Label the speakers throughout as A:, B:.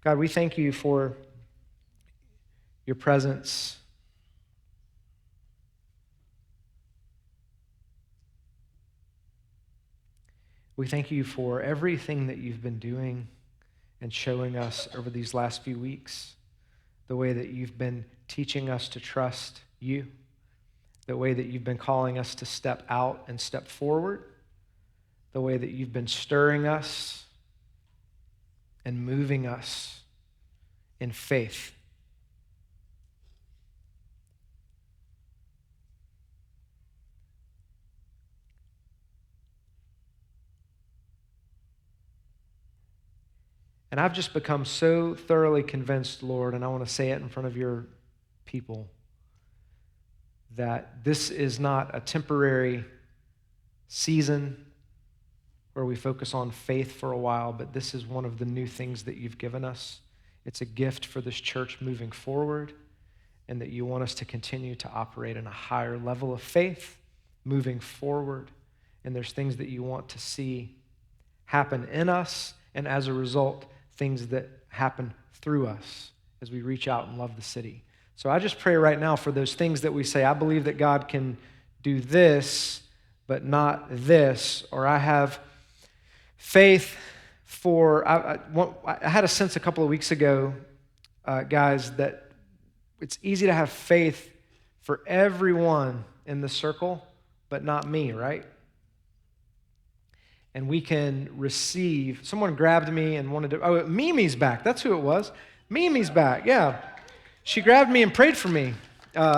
A: God, we thank you for your presence. We thank you for everything that you've been doing and showing us over these last few weeks, the way that you've been teaching us to trust you, the way that you've been calling us to step out and step forward, the way that you've been stirring us and moving us in faith. And I've just become so thoroughly convinced, Lord, and I want to say it in front of your people, that this is not a temporary season where we focus on faith for a while, but this is one of the new things that you've given us. It's a gift for this church moving forward, and that you want us to continue to operate in a higher level of faith moving forward. And there's things that you want to see happen in us, and as a result, things that happen through us as we reach out and love the city. So I just pray right now for those things that we say, I believe that God can do this, but not this, or I have faith for, I had a sense a couple of weeks ago, guys, that it's easy to have faith for everyone in the circle, but not me, right? And we can receive. Someone grabbed me and wanted to, Mimi's back. That's who it was. Mimi's back, yeah. She grabbed me and prayed for me,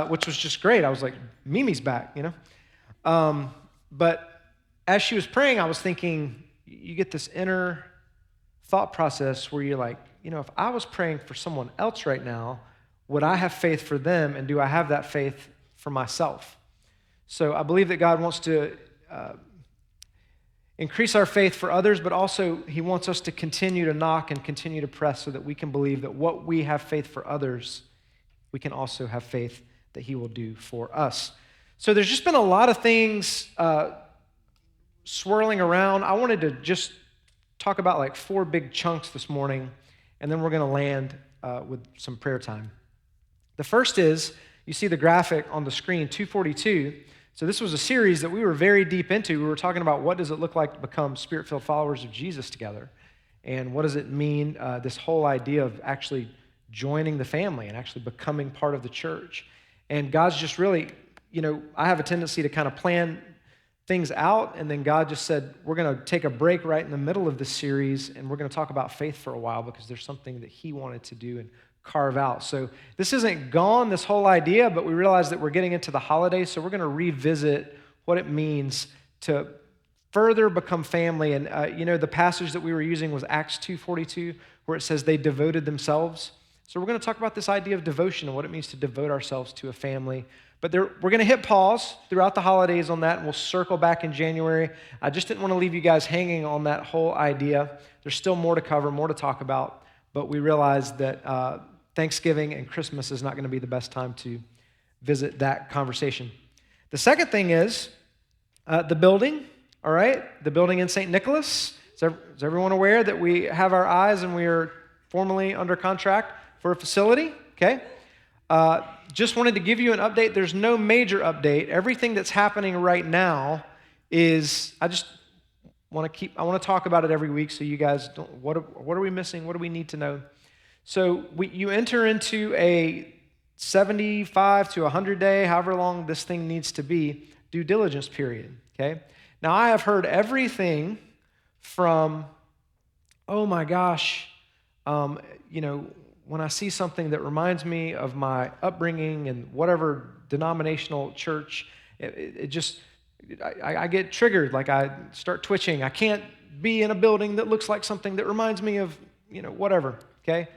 A: which was just great. I was like, Mimi's back, you know? But as she was praying, I was thinking, you get this inner thought process where you're like, if I was praying for someone else right now, would I have faith for them, and do I have that faith for myself? So I believe that God wants to increase our faith for others, but also he wants us to continue to knock and continue to press so that we can believe that what we have faith for others, we can also have faith that he will do for us. So there's just been a lot of things swirling around. I wanted to just talk about like 4 big chunks this morning, and then we're going to land with some prayer time. The first is, you see the graphic on the screen, 242. So this was a series that we were very deep into. We were talking about what does it look like to become Spirit-filled followers of Jesus together, and what does it mean, this whole idea of actually joining the family and actually becoming part of the church. And God's just really, I have a tendency to kind of plan things out, and then God just said, we're going to take a break right in the middle of this series, and we're going to talk about faith for a while because there's something that he wanted to do and carve out. So this isn't gone, this whole idea, but we realize that we're getting into the holidays, so we're going to revisit what it means to further become family. And the passage that we were using was Acts 2:42, where it says they devoted themselves. So we're going to talk about this idea of devotion and what it means to devote ourselves to a family. But we're going to hit pause throughout the holidays on that, and we'll circle back in January. I just didn't want to leave you guys hanging on that whole idea. There's still more to cover, more to talk about, but we realized that Thanksgiving and Christmas is not going to be the best time to visit that conversation. The second thing is the building, all right? The building in St. Nicholas. Is everyone aware that we have our eyes and we are formally under contract for a facility? Okay. Just wanted to give you an update. There's no major update. Everything that's happening right now is, I want to talk about it every week so you guys don't, what are we missing? What do we need to know? So you enter into a 75 to 100 day, however long this thing needs to be, due diligence period, okay? Now, I have heard everything from, oh my gosh, when I see something that reminds me of my upbringing and whatever denominational church, I get triggered, like I start twitching. I can't be in a building that looks like something that reminds me of, whatever, okay?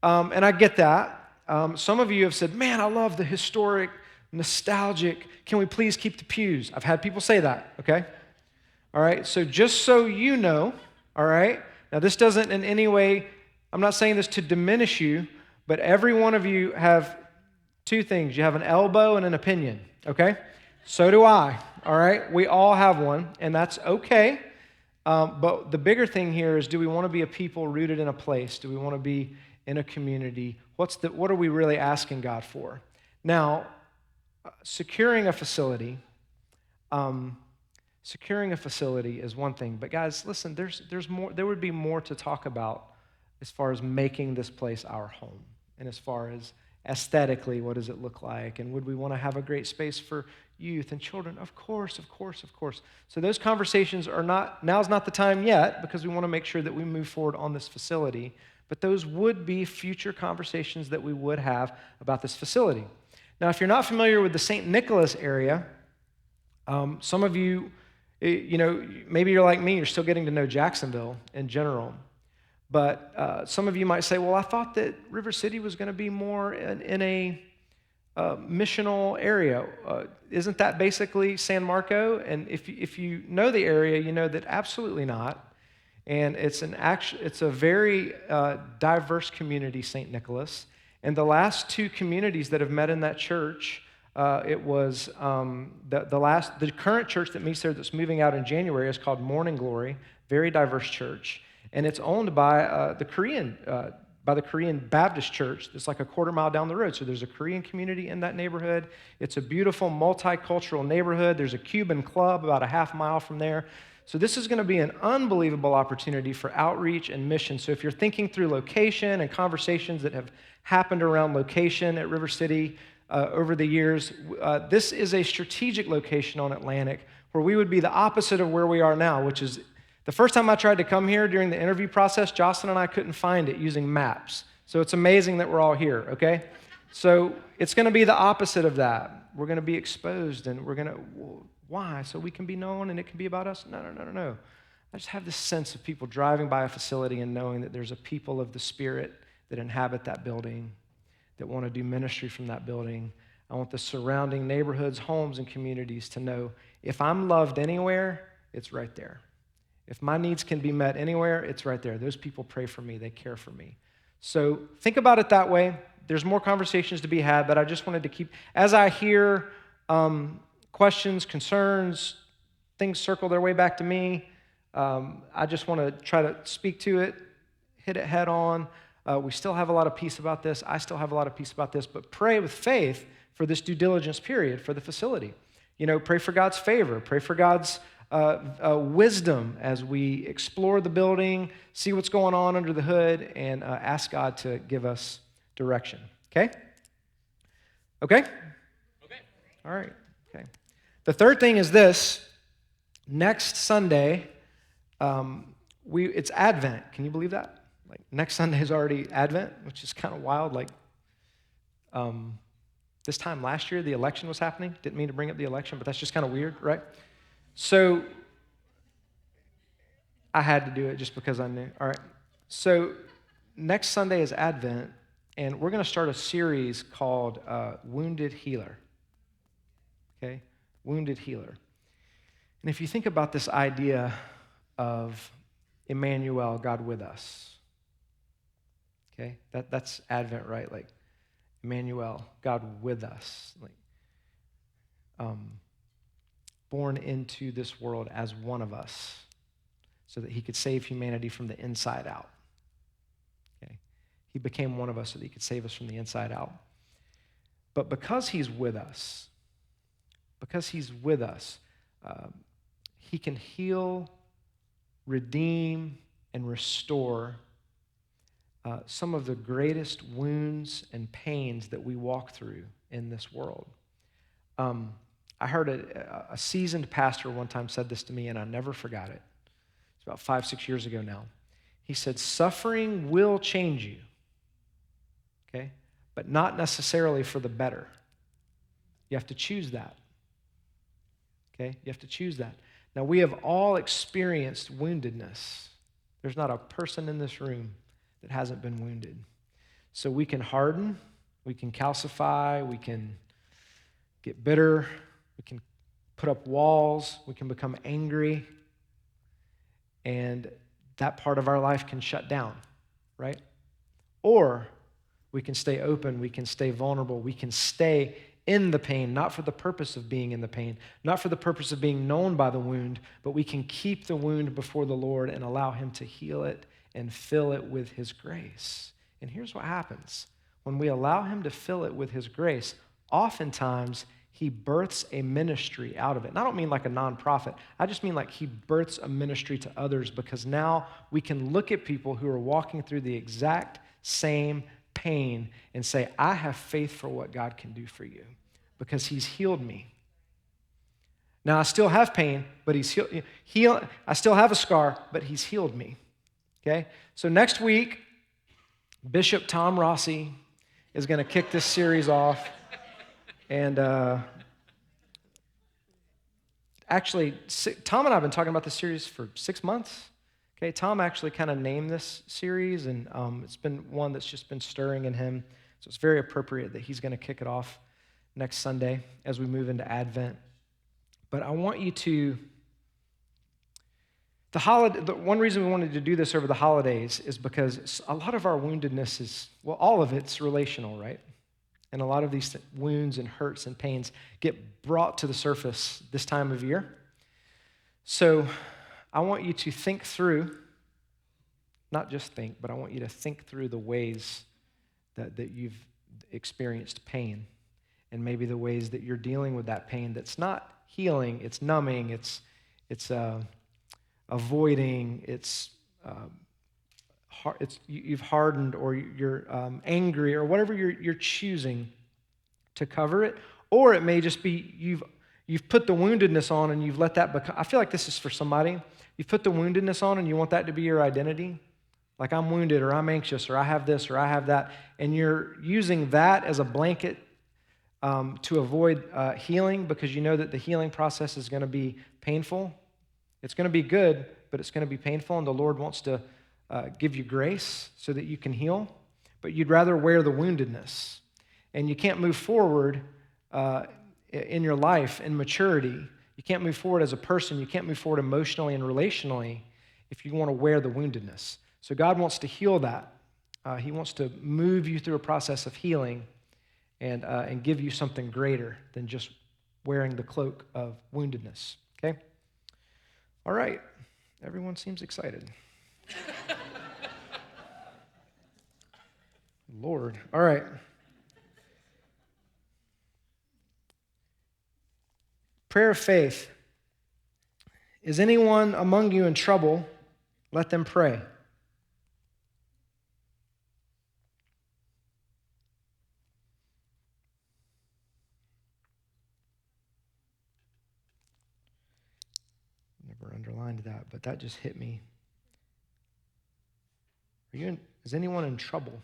A: And I get that. Some of you have said, man, I love the historic, nostalgic, can we please keep the pews? I've had people say that, okay? All right, so just so you know, all right, now this doesn't in any way, I'm not saying this to diminish you, but every one of you have 2 things. You have an elbow and an opinion, okay? So do I, all right? We all have one, and that's okay. But the bigger thing here is, do we want to be a people rooted in a place? Do we want to be in a community? What are we really asking God for? Now, securing a facility is one thing. But guys, listen, there's more. There would be more to talk about as far as making this place our home, and as far as aesthetically, what does it look like? And would we want to have a great space for youth and children? Of course, of course, of course. So those conversations now's not the time yet, because we want to make sure that we move forward on this facility. But those would be future conversations that we would have about this facility. Now, if you're not familiar with the St. Nicholas area, some of you, maybe you're like me, you're still getting to know Jacksonville in general. But some of you might say, well, I thought that River City was going to be more in a missional area. Isn't that basically San Marco? And if you know the area, you know that absolutely not. And it's a very diverse community, St. Nicholas. And the last two communities that have met in that church, it was the current church that meets there that's moving out in January is called Morning Glory, very diverse church. And it's owned by the Korean Baptist Church. It's like a quarter mile down the road. So there's a Korean community in that neighborhood. It's a beautiful multicultural neighborhood. There's a Cuban club about a half mile from there. So this is going to be an unbelievable opportunity for outreach and mission. So if you're thinking through location and conversations that have happened around location at River City over the years, this is a strategic location on Atlantic where we would be the opposite of where we are now, which is the first time I tried to come here during the interview process, Jocelyn and I couldn't find it using maps. So it's amazing that we're all here, okay? So it's going to be the opposite of that. We're going to be exposed, and we're going to, why? So we can be known and it can be about us? No. I just have this sense of people driving by a facility and knowing that there's a people of the Spirit that inhabit that building, that want to do ministry from that building. I want the surrounding neighborhoods, homes, and communities to know if I'm loved anywhere, it's right there. If my needs can be met anywhere, it's right there. Those people pray for me. They care for me. So think about it that way. There's more conversations to be had, but I just wanted to keep, as I hear questions, concerns, things circle their way back to me, I just want to try to speak to it, hit it head on. We still have a lot of peace about this. I still have a lot of peace about this, but pray with faith for this due diligence period for the facility. Pray for God's favor. Pray for God's wisdom as we explore the building, see what's going on under the hood, and ask God to give us direction. Okay? Okay? All right. Okay. The third thing is this. Next Sunday, it's Advent. Can you believe that? Like next Sunday is already Advent, which is kind of wild. Like this time last year, the election was happening. Didn't mean to bring up the election, but that's just kind of weird, right? So I had to do it just because I knew. All right. So next Sunday is Advent, and we're going to start a series called Wounded Healer. Okay? Wounded Healer. And if you think about this idea of Emmanuel, God with us, okay? That's Advent, right? Like Emmanuel, God with us. Like born into this world as one of us so that he could save humanity from the inside out. Okay? He became one of us so that he could save us from the inside out. But because he's with us, he can heal, redeem, and restore some of the greatest wounds and pains that we walk through in this world. I heard a seasoned pastor one time said this to me, and I never forgot it. It's about 5-6 years ago now. He said, suffering will change you, okay? But not necessarily for the better. You have to choose that, okay? You have to choose that. Now, we have all experienced woundedness. There's not a person in this room that hasn't been wounded. So we can harden, we can calcify, we can get bitter, we can put up walls, we can become angry, and that part of our life can shut down, right? Or we can stay open, we can stay vulnerable, we can stay in the pain, not for the purpose of being in the pain, not for the purpose of being known by the wound, but we can keep the wound before the Lord and allow him to heal it and fill it with his grace. And here's what happens. When we allow him to fill it with his grace, oftentimes he births a ministry out of it. And I don't mean like a nonprofit. I just mean like he births a ministry to others, because now we can look at people who are walking through the exact same pain and say, I have faith for what God can do for you because he's healed me. Now, I still have pain, but he's healed. I still have a scar, but he's healed me. Okay? So next week, Bishop Tom Rossi is going to kick this series off. And actually, Tom and I have been talking about this series for 6 months. Okay, Tom actually kind of named this series, and it's been one that's just been stirring in him. So it's very appropriate that he's going to kick it off next Sunday as we move into Advent. But I want you to, the one reason we wanted to do this over the holidays is because a lot of our woundedness is, well, all of it's relational, right? And a lot of these wounds and hurts and pains get brought to the surface this time of year. So I want you to think through, not just think, but I want you to think through the ways that you've experienced pain, and maybe the ways that you're dealing with that pain that's not healing, it's numbing, it's avoiding, you've hardened, or you're angry, or whatever you're choosing to cover it. Or it may just be you've put the woundedness on and you've let that become. I feel like this is for somebody. You've put the woundedness on and you want that to be your identity. Like, I'm wounded, or I'm anxious, or I have this, or I have that. And you're using that as a blanket to avoid healing, because you know that the healing process is going to be painful. It's going to be good, but it's going to be painful, and the Lord wants to give you grace so that you can heal, but you'd rather wear the woundedness. And you can't move forward in your life in maturity. You can't move forward as a person. You can't move forward emotionally and relationally if you want to wear the woundedness. So God wants to heal that. He wants to move you through a process of healing and give you something greater than just wearing the cloak of woundedness. Okay? All right. Everyone seems excited. Lord. All right. Prayer of faith. Is anyone among you in trouble? Let them pray. Never underlined that, but that just hit me. Is anyone in trouble?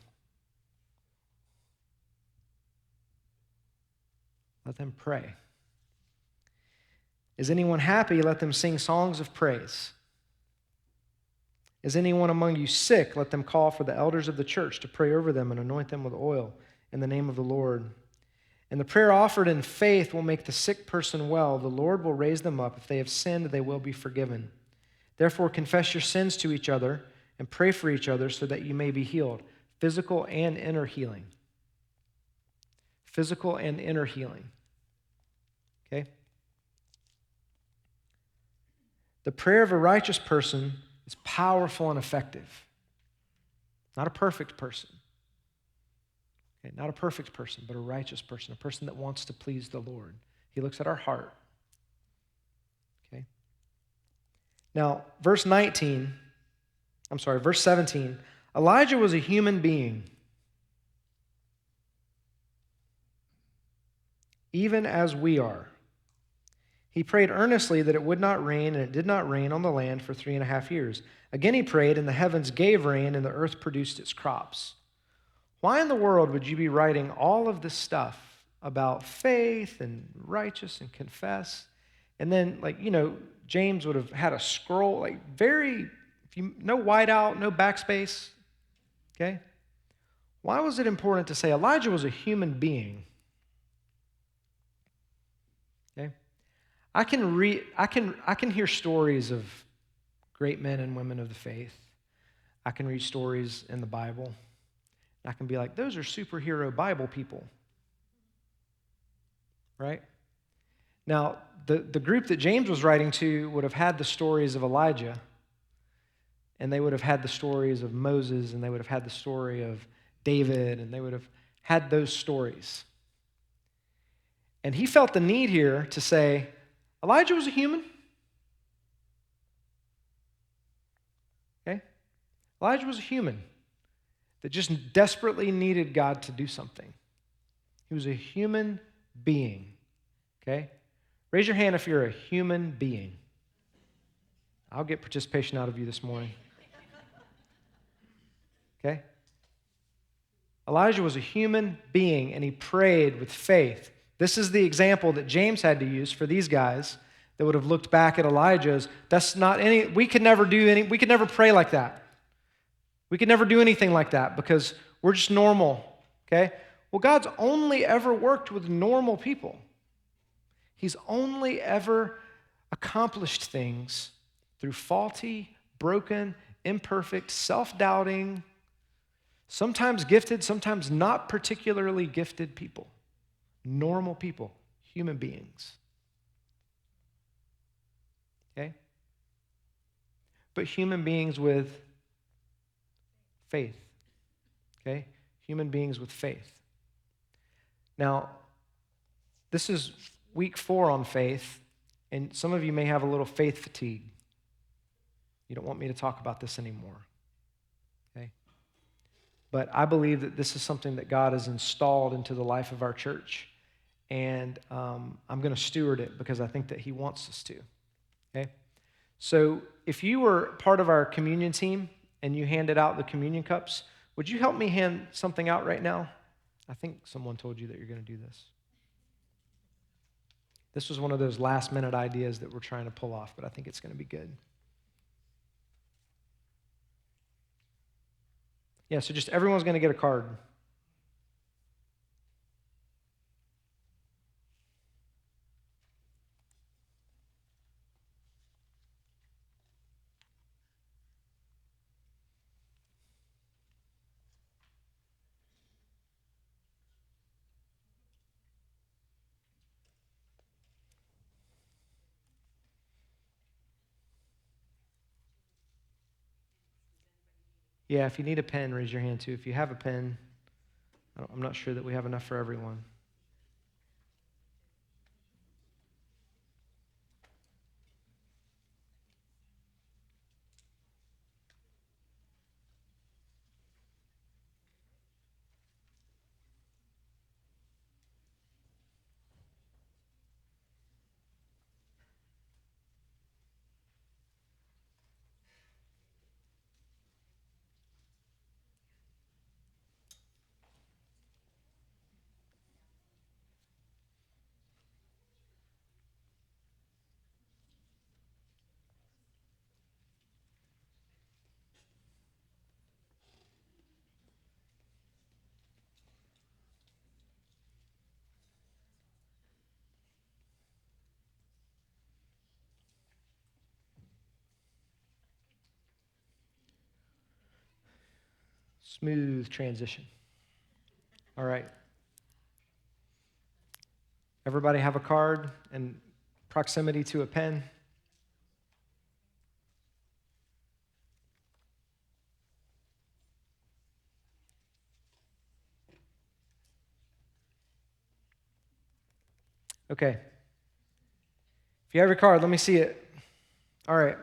A: Let them pray. Is anyone happy? Let them sing songs of praise. Is anyone among you sick? Let them call for the elders of the church to pray over them and anoint them with oil in the name of the Lord. And the prayer offered in faith will make the sick person well. The Lord will raise them up. If they have sinned, they will be forgiven. Therefore, confess your sins to each other and pray for each other so that you may be healed. Physical and inner healing. Physical and inner healing. Okay? The prayer of a righteous person is powerful and effective. Not a perfect person. Okay, not a perfect person, but a righteous person, a person that wants to please the Lord. He looks at our heart. Okay? Now, verse 17, Elijah was a human being, even as we are. He prayed earnestly that it would not rain, and it did not rain on the land for 3.5 years. Again he prayed, and the heavens gave rain, and the earth produced its crops. Why in the world would you be writing all of this stuff about faith and righteous and confess? And then, James would have had a scroll, no whiteout, no backspace, okay? Why was it important to say Elijah was a human being? Okay? I can hear stories of great men and women of the faith. I can read stories in the Bible. I can be like, those are superhero Bible people. right? Now, the group that James was writing to would have had the stories of Elijah, and they would have had the stories of Moses, and they would have had the story of David, and they would have had those stories. And he felt the need here to say, Elijah was a human. Okay? Elijah was a human that just desperately needed God to do something. He was a human being. Okay? Raise your hand if you're a human being. I'll get participation out of you this morning. Okay? Elijah was a human being, and he prayed with faith. This is the example that James had to use for these guys that would have looked back at Elijah as, we could never pray like that. We could never do anything like that because we're just normal, okay? Well, God's only ever worked with normal people. He's only ever accomplished things through faulty, broken, imperfect, self-doubting, sometimes gifted, sometimes not particularly gifted people. Normal people, human beings. Okay? But human beings with faith. Okay? Human beings with faith. Now, this is week 4 on faith, and some of you may have a little faith fatigue. You don't want me to talk about this anymore. Okay? But I believe that this is something that God has installed into the life of our church, and I'm going to steward it because I think that He wants us to. Okay? So if you were part of our communion team and you handed out the communion cups, would you help me hand something out right now? I think someone told you that you're going to do this. This was one of those last-minute ideas that we're trying to pull off, but I think it's going to be good. Yeah, so just everyone's going to get a card. Yeah, if you need a pen, raise your hand too. If you have a pen, I'm not sure that we have enough for everyone. Smooth transition. All right. Everybody have a card and proximity to a pen? Okay. If you have your card, let me see it. All right.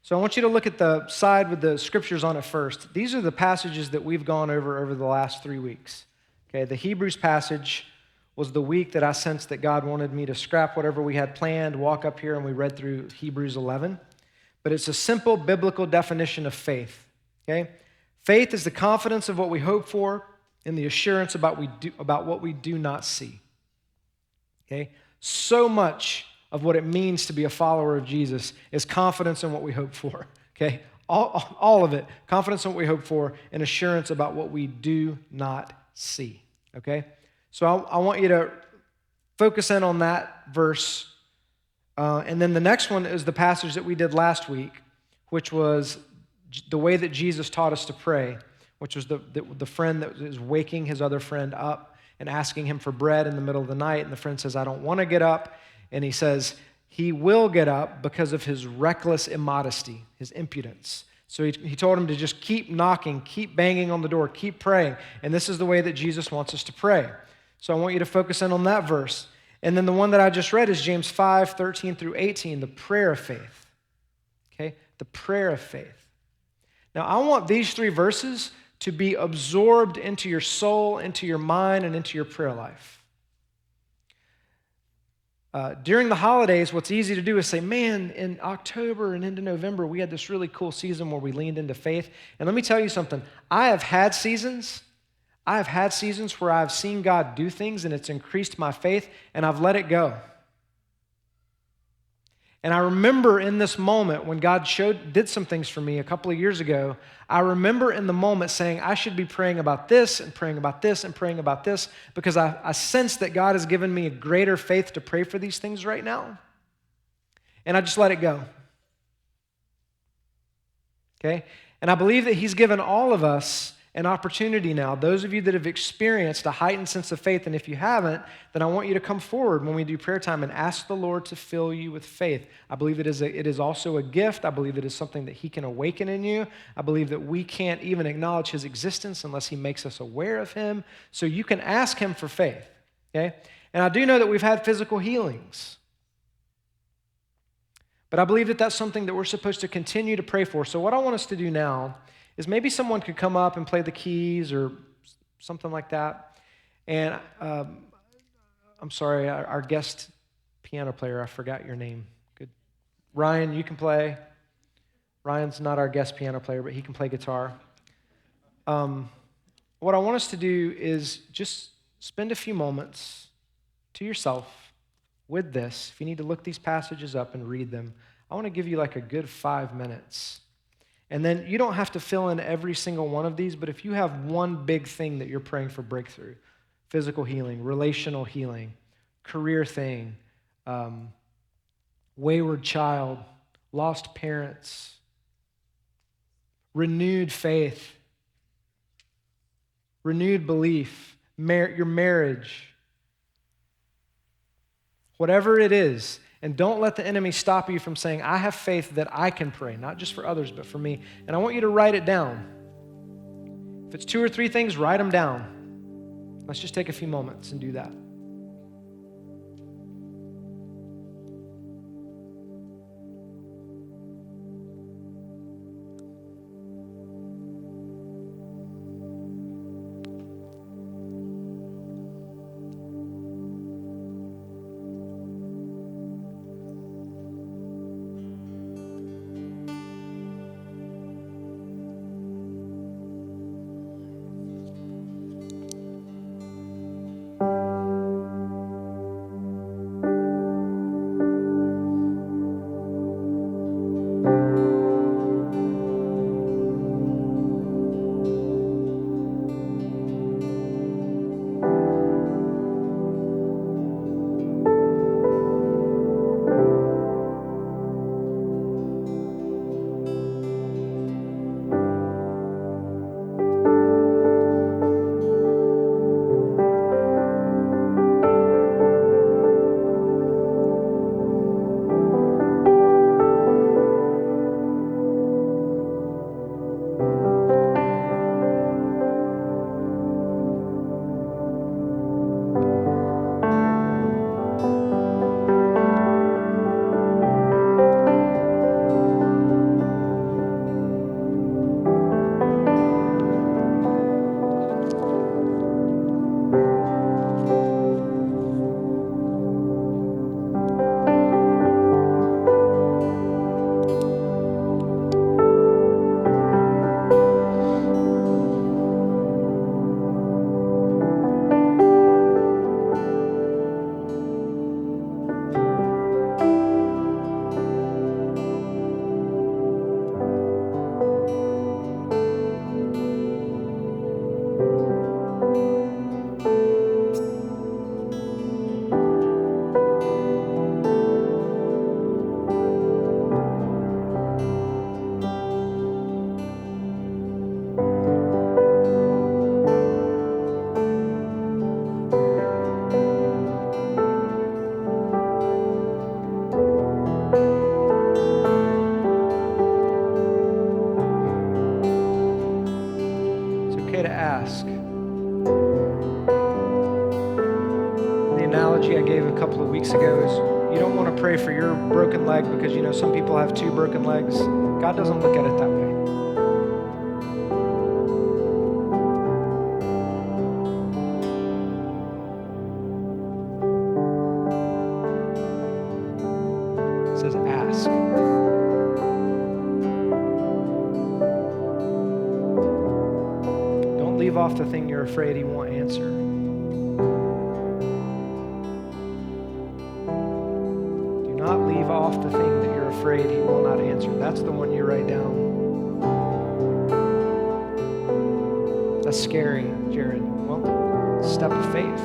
A: So I want you to look at the side with the scriptures on it first. These are the passages that we've gone over the last 3 weeks. Okay, the Hebrews passage was the week that I sensed that God wanted me to scrap whatever we had planned, walk up here, and we read through Hebrews 11. But it's a simple biblical definition of faith. Okay? Faith is the confidence of what we hope for and the assurance about what we do not see. Okay? So much of what it means to be a follower of Jesus is confidence in what we hope for, okay? All of it, confidence in what we hope for and assurance about what we do not see, okay? So I want you to focus in on that verse, and then the next one is the passage that we did last week, which was the way that Jesus taught us to pray, which was the friend that is waking his other friend up. and asking him for bread in the middle of the night. And the friend says, I don't want to get up. And he says, he will get up because of his reckless immodesty, his impudence. So he told him to just keep knocking, keep banging on the door, keep praying. And this is the way that Jesus wants us to pray. So I want you to focus in on that verse. And then the one that I just read is James 5:13 through 18, the prayer of faith. Okay? The prayer of faith. Now, I want these three verses to be absorbed into your soul, into your mind, and into your prayer life. During the holidays, what's easy to do is say, man, in October and into November, we had this really cool season where we leaned into faith. And let me tell you something. I have had seasons where I've seen God do things and it's increased my faith, and I've let it go. And I remember in this moment when God did some things for me a couple of years ago, I remember in the moment saying, I should be praying about this and praying about this and praying about this, because I sense that God has given me a greater faith to pray for these things right now. And I just let it go. Okay? And I believe that He's given all of us an opportunity now. Those of you that have experienced a heightened sense of faith, and if you haven't, then I want you to come forward when we do prayer time and ask the Lord to fill you with faith. I believe it is also a gift. I believe it is something that He can awaken in you. I believe that we can't even acknowledge His existence unless He makes us aware of Him. So you can ask Him for faith, okay? And I do know that we've had physical healings. But I believe that that's something that we're supposed to continue to pray for. So what I want us to do now is maybe someone could come up and play the keys or something like that. And I'm sorry, our guest piano player, I forgot your name. Good. Ryan, you can play. Ryan's not our guest piano player, but he can play guitar. What I want us to do is just spend a few moments to yourself with this. If you need to look these passages up and read them, I want to give you like a good 5 minutes. And then you don't have to fill in every single one of these, but if you have one big thing that you're praying for breakthrough, physical healing, relational healing, career thing, wayward child, lost parents, renewed faith, renewed belief, your marriage, whatever it is. And don't let the enemy stop you from saying, I have faith that I can pray, not just for others, but for me. And I want you to write it down. If it's 2 or 3 things, write them down. Let's just take a few moments and do that. analogy I gave a couple of weeks ago is you don't want to pray for your broken leg because you know some people have 2 broken legs. God doesn't look at it that way. It says ask. Don't leave off the thing you're afraid he won't answer. Not leave off the thing that you're afraid he will not answer. That's the one you write down. That's scary, Jared. Well, step of faith.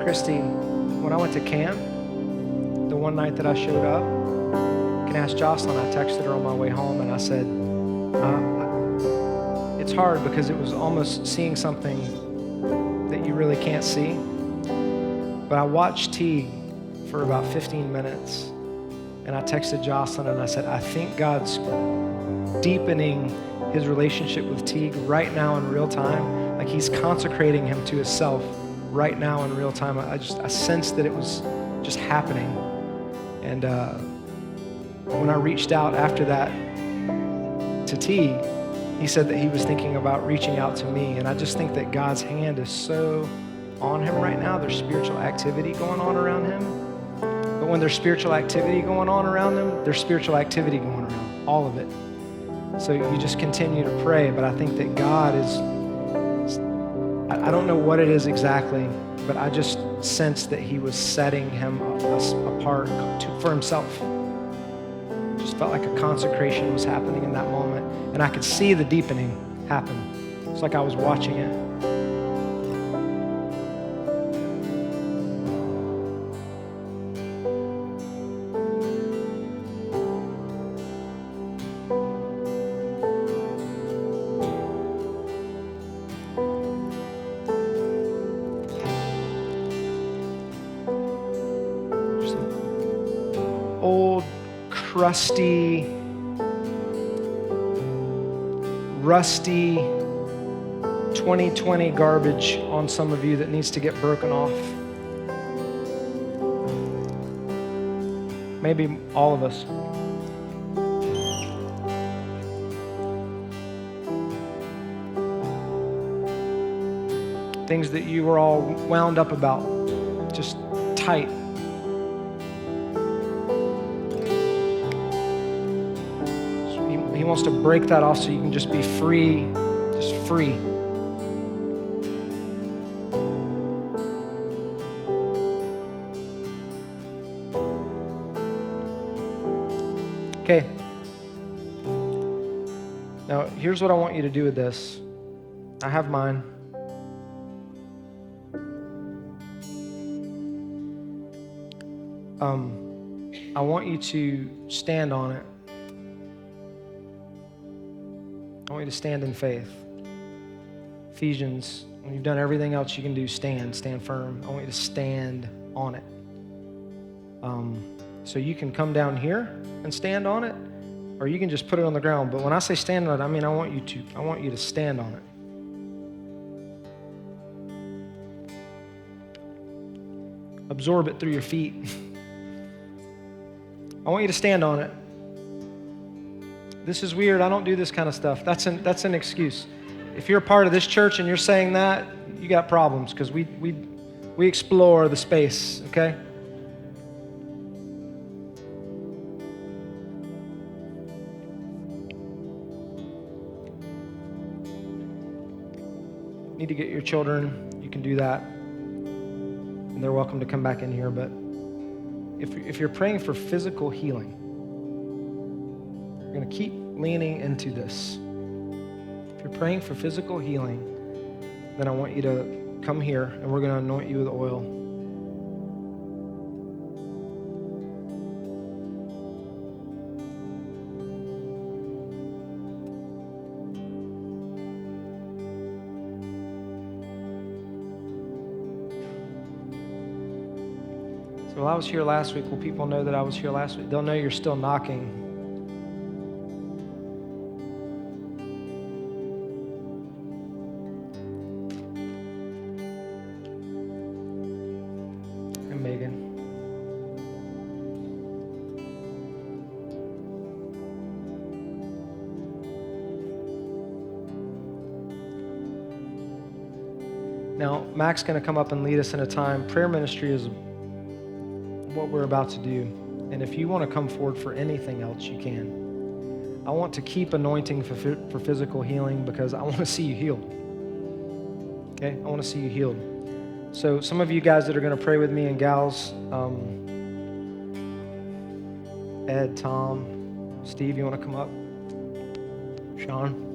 A: Christy, when I went to camp, the one night that I showed up, you can ask Jocelyn, I texted her on my way home and I said, it's hard because it was almost seeing something that you really can't see. But I watched Teague for about 15 minutes and I texted Jocelyn and I said, I think God's deepening his relationship with Teague right now in real time. Like he's consecrating him to himself right now in real time. I sensed that it was just happening. And when I reached out after that to T, he said that he was thinking about reaching out to me. And I just think that God's hand is so on him right now. There's spiritual activity going on around him. But when there's spiritual activity going on around him, there's spiritual activity going around, all of it. So you just continue to pray. But I think that God is, I don't know what it is exactly, but I just sensed that he was setting him apart for himself. Just felt like a consecration was happening in that moment. And I could see the deepening happen. It's like I was watching it. Old, crusty, rusty 2020 garbage on some of you that needs to get broken off. Maybe all of us. Things that you were all wound up about, just tight. He wants to break that off so you can just be free, just free. Okay. Now, here's what I want you to do with this. I have mine. I want you to stand on it. I want you to stand in faith. Ephesians, when you've done everything else you can do, stand firm. I want you to stand on it. So you can come down here and stand on it, or you can just put it on the ground. But when I say stand on it, I mean I want you to stand on it. Absorb it through your feet. I want you to stand on it. This is weird. I don't do this kind of stuff. That's an excuse. If you're a part of this church and you're saying that, you got problems because we explore the space, okay? to get your children, you can do that. And they're welcome to come back in here. But if you're praying for physical healing, you're going to keep leaning into this. If you're praying for physical healing, then I want you to come here, and we're going to anoint you with oil. So I was here last week. Will people know that I was here last week? They'll know you're still knocking. And Megan. Now, Mac's going to come up and lead us in a time. Prayer ministry is what we're about to do. And if you want to come forward for anything else, you can. I want to keep anointing for physical healing because I want to see you healed. Okay? I want to see you healed. So some of you guys that are going to pray with me and gals, Ed, Tom, Steve, you want to come up? Sean?